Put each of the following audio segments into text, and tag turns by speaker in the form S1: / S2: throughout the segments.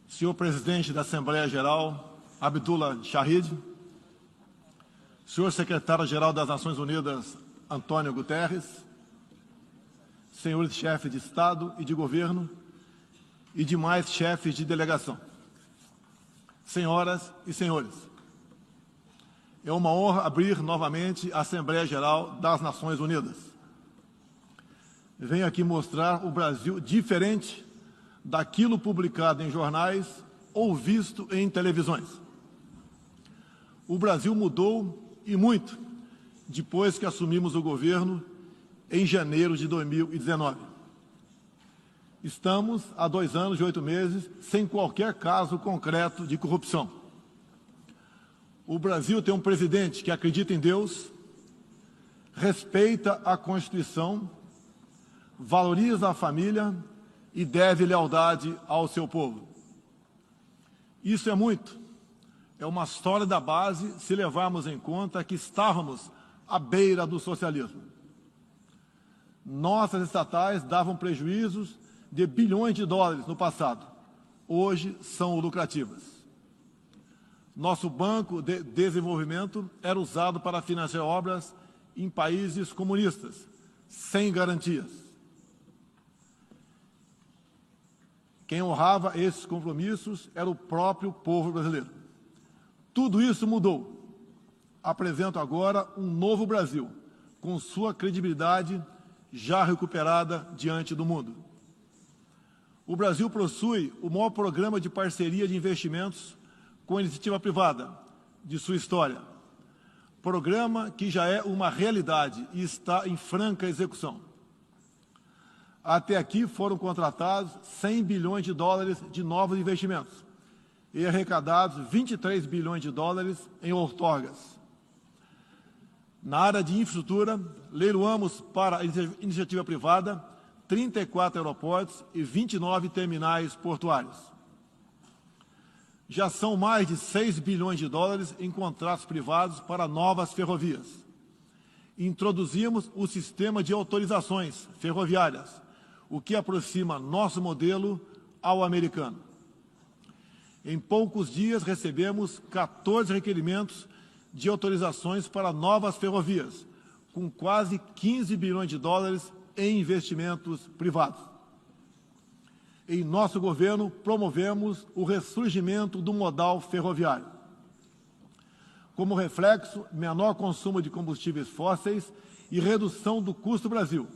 S1: Senhor Presidente da Assembleia Geral, Abdullah Shahid, Senhor Secretário-Geral das Nações Unidas, Antônio Guterres, senhores chefes de Estado e de Governo e demais chefes de delegação, senhoras e senhores, é uma honra abrir novamente a Assembleia Geral das Nações Unidas. Venho aqui mostrar o Brasil diferente daquilo publicado em jornais ou visto em televisões. O Brasil mudou e muito depois que assumimos o governo em janeiro de 2019. Estamos há 2 anos e 8 meses sem qualquer caso concreto de corrupção. O Brasil tem um presidente que acredita em Deus, respeita a Constituição, valoriza a família e deve lealdade ao seu povo. Isso é muito. É uma sólida base se levarmos em conta que estávamos à beira do socialismo. Nossas estatais davam prejuízos de bilhões de dólares no passado. Hoje são lucrativas. Nosso Banco de Desenvolvimento era usado para financiar obras em países comunistas, sem garantias. Quem honrava esses compromissos era o próprio povo brasileiro. Tudo isso mudou. Apresento agora um novo Brasil, com sua credibilidade já recuperada diante do mundo. O Brasil possui o maior programa de parceria de investimentos com a iniciativa privada de sua história. Programa que já é uma realidade e está em franca execução. Até aqui foram contratados 100 bilhões de dólares de novos investimentos e arrecadados 23 bilhões de dólares em outorgas. Na área de infraestrutura, leiloamos para a iniciativa privada 34 aeroportos e 29 terminais portuários. Já são mais de 6 bilhões de dólares em contratos privados para novas ferrovias. Introduzimos o sistema de autorizações ferroviárias, o que aproxima nosso modelo ao americano. Em poucos dias recebemos 14 requerimentos de autorizações para novas ferrovias, com quase 15 bilhões de dólares em investimentos privados. Em nosso governo, promovemos o ressurgimento do modal ferroviário. Como reflexo, menor consumo de combustíveis fósseis e redução do custo do Brasil,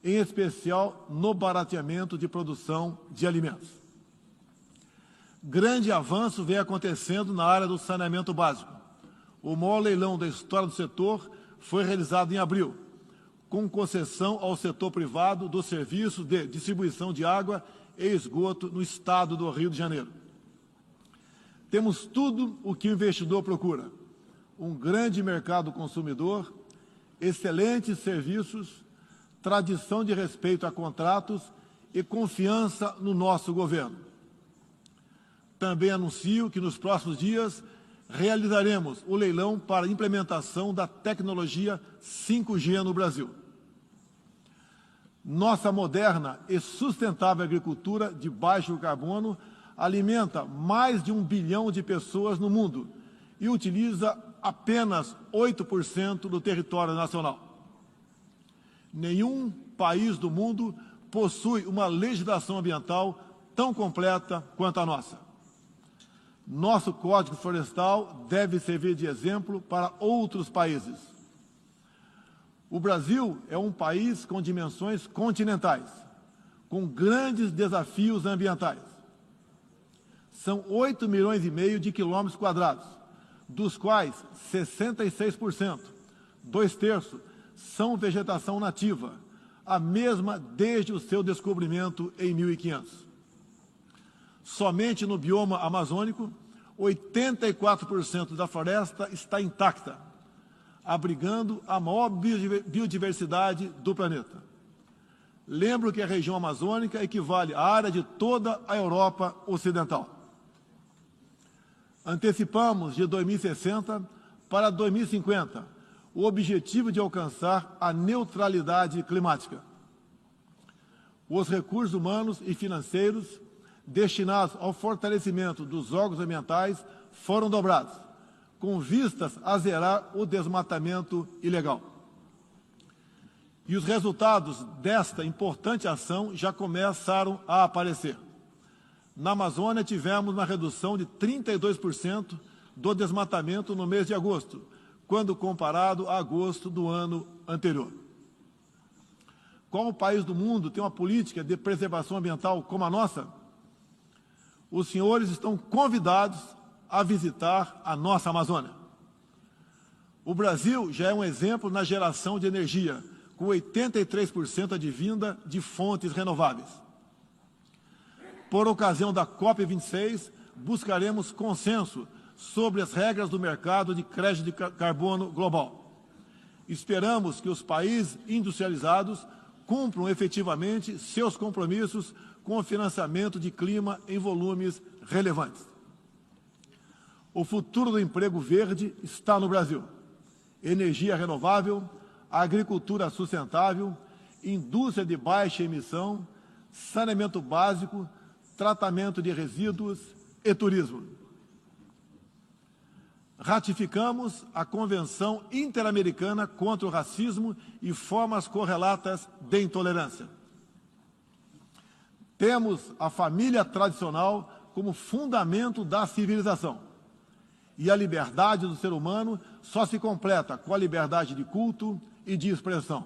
S1: em especial no barateamento de produção de alimentos. Grande avanço vem acontecendo na área do saneamento básico. O maior leilão da história do setor foi realizado em abril, com concessão ao setor privado do serviço de distribuição de água e esgoto no estado do Rio de Janeiro. Temos tudo o que o investidor procura: um grande mercado consumidor, excelentes serviços, tradição de respeito a contratos e confiança no nosso governo. Também anuncio que nos próximos dias realizaremos o leilão para a implementação da tecnologia 5G no Brasil. Nossa moderna e sustentável agricultura de baixo carbono alimenta mais de 1 bilhão de pessoas no mundo e utiliza apenas 8% do território nacional. Nenhum país do mundo possui uma legislação ambiental tão completa quanto a nossa. Nosso Código Florestal deve servir de exemplo para outros países. O Brasil é um país com dimensões continentais, com grandes desafios ambientais. São 8,5 milhões de quilômetros quadrados, dos quais 66%, 2/3, são vegetação nativa, a mesma desde o seu descobrimento em 1500. Somente no bioma amazônico, 84% da floresta está intacta, abrigando a maior biodiversidade do planeta. Lembro que a região amazônica equivale à área de toda a Europa Ocidental. Antecipamos de 2060 para 2050 o objetivo de alcançar a neutralidade climática. Os recursos humanos e financeiros destinados ao fortalecimento dos órgãos ambientais foram dobrados, com vistas a zerar o desmatamento ilegal. E os resultados desta importante ação já começaram a aparecer. Na Amazônia, tivemos uma redução de 32% do desmatamento no mês de agosto, quando comparado a agosto do ano anterior. Qual país do mundo tem uma política de preservação ambiental como a nossa? Os senhores estão convidados a visitar a nossa Amazônia. O Brasil já é um exemplo na geração de energia, com 83% advinda de fontes renováveis. Por ocasião da COP26, buscaremos consenso sobre as regras do mercado de crédito de carbono global. Esperamos que os países industrializados cumpram efetivamente seus compromissos com o financiamento de clima em volumes relevantes. O futuro do emprego verde está no Brasil. Energia renovável, agricultura sustentável, indústria de baixa emissão, saneamento básico, tratamento de resíduos e turismo. Ratificamos a Convenção Interamericana contra o Racismo e formas correlatas de intolerância. Temos a família tradicional como fundamento da civilização. E a liberdade do ser humano só se completa com a liberdade de culto e de expressão.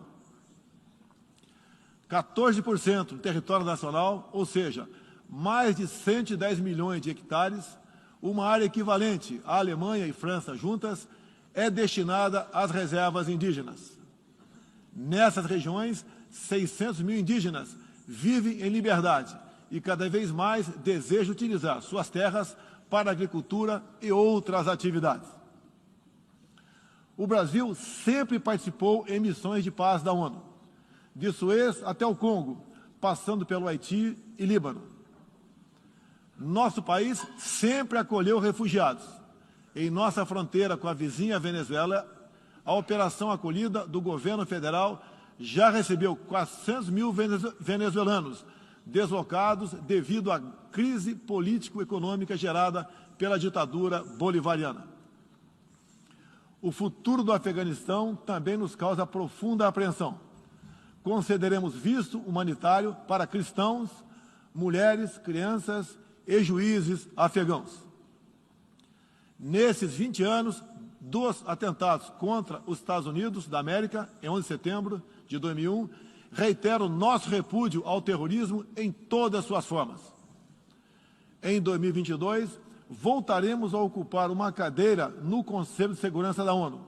S1: 14% do território nacional, ou seja, mais de 110 milhões de hectares, uma área equivalente à Alemanha e França juntas, é destinada às reservas indígenas. Nessas regiões, 600 mil indígenas vivem em liberdade e cada vez mais desejam utilizar suas terras para a agricultura e outras atividades. O Brasil sempre participou em missões de paz da ONU, de Suez até o Congo, passando pelo Haiti e Líbano. Nosso país sempre acolheu refugiados. Em nossa fronteira com a vizinha Venezuela, a operação acolhida do governo federal já recebeu 400 mil venezuelanos deslocados devido à crise político-econômica gerada pela ditadura bolivariana. O futuro do Afeganistão também nos causa profunda apreensão. Concederemos visto humanitário para cristãos, mulheres, crianças e juízes afegãos. Nesses 20 anos dos atentados contra os Estados Unidos da América, em 11 de setembro de 2001, reitero nosso repúdio ao terrorismo em todas as suas formas. Em 2022, voltaremos a ocupar uma cadeira no Conselho de Segurança da ONU.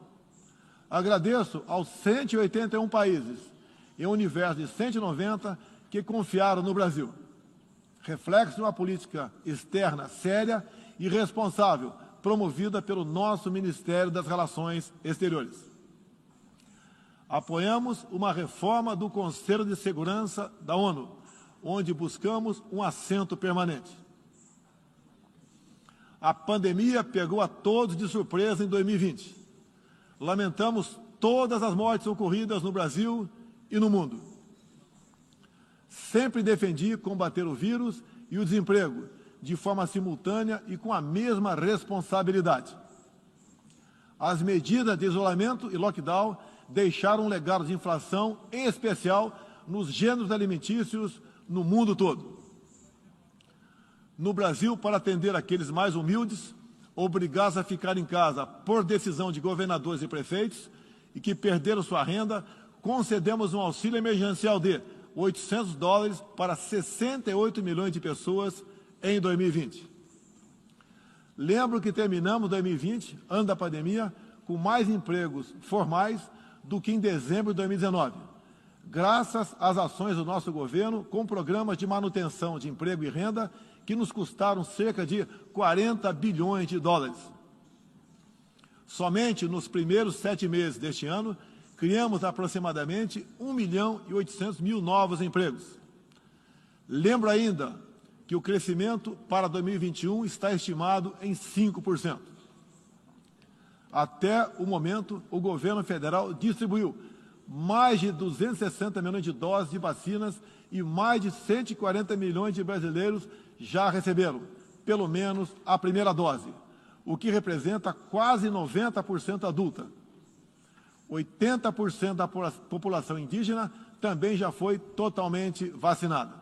S1: Agradeço aos 181 países, em um universo de 190, que confiaram no Brasil. Reflexo de uma política externa séria e responsável, promovida pelo nosso Ministério das Relações Exteriores. Apoiamos uma reforma do Conselho de Segurança da ONU, onde buscamos um assento permanente. A pandemia pegou a todos de surpresa em 2020. Lamentamos todas as mortes ocorridas no Brasil e no mundo. Sempre defendi combater o vírus e o desemprego de forma simultânea e com a mesma responsabilidade. As medidas de isolamento e lockdown deixaram um legado de inflação, em especial nos gêneros alimentícios no mundo todo. No Brasil, para atender aqueles mais humildes, obrigados a ficar em casa por decisão de governadores e prefeitos e que perderam sua renda, concedemos um auxílio emergencial de $800 para 68 milhões de pessoas em 2020. Lembro que terminamos 2020, ano da pandemia, com mais empregos formais do que em dezembro de 2019, graças às ações do nosso governo com programas de manutenção de emprego e renda que nos custaram cerca de 40 bilhões de dólares. Somente nos primeiros 7 meses deste ano, criamos aproximadamente 1.800.000 novos empregos. Lembro ainda que o crescimento para 2021 está estimado em 5%. Até o momento, o governo federal distribuiu mais de 260 milhões de doses de vacinas e mais de 140 milhões de brasileiros já receberam, pelo menos, a primeira dose, o que representa quase 90% adulta. 80% da população indígena também já foi totalmente vacinada.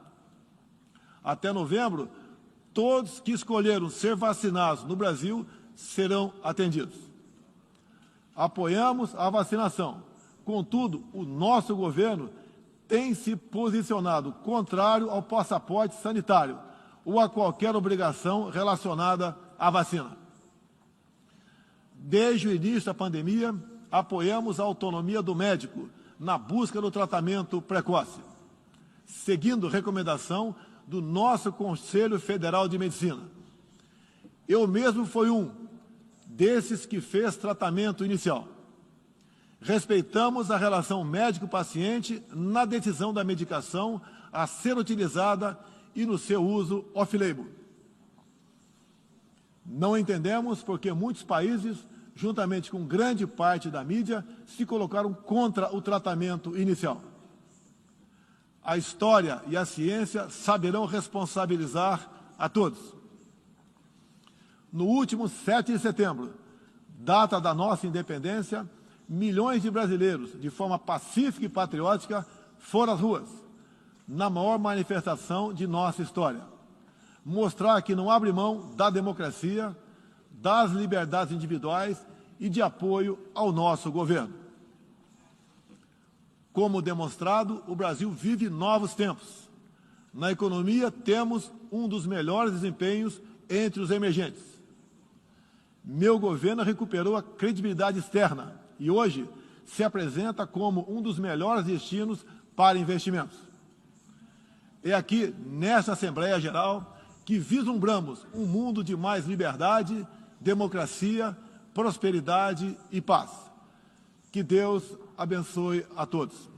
S1: Até novembro, todos que escolheram ser vacinados no Brasil serão atendidos. Apoiamos a vacinação. Contudo, o nosso governo tem se posicionado contrário ao passaporte sanitário ou a qualquer obrigação relacionada à vacina. Desde o início da pandemia, apoiamos a autonomia do médico na busca do tratamento precoce, seguindo recomendação do nosso Conselho Federal de Medicina. Eu mesmo fui um desses que fez tratamento inicial. Respeitamos a relação médico-paciente na decisão da medicação a ser utilizada e no seu uso off-label. Não entendemos porque muitos países, juntamente com grande parte da mídia, se colocaram contra o tratamento inicial. A história e a ciência saberão responsabilizar a todos. No último 7 de setembro, data da nossa independência, milhões de brasileiros, de forma pacífica e patriótica, foram às ruas, na maior manifestação de nossa história. Mostrar que não abre mão da democracia, das liberdades individuais e de apoio ao nosso governo. Como demonstrado, o Brasil vive novos tempos. Na economia, temos um dos melhores desempenhos entre os emergentes. Meu governo recuperou a credibilidade externa e hoje se apresenta como um dos melhores destinos para investimentos. É aqui, nesta Assembleia Geral, que vislumbramos um mundo de mais liberdade, democracia, prosperidade e paz. Que Deus abençoe a todos.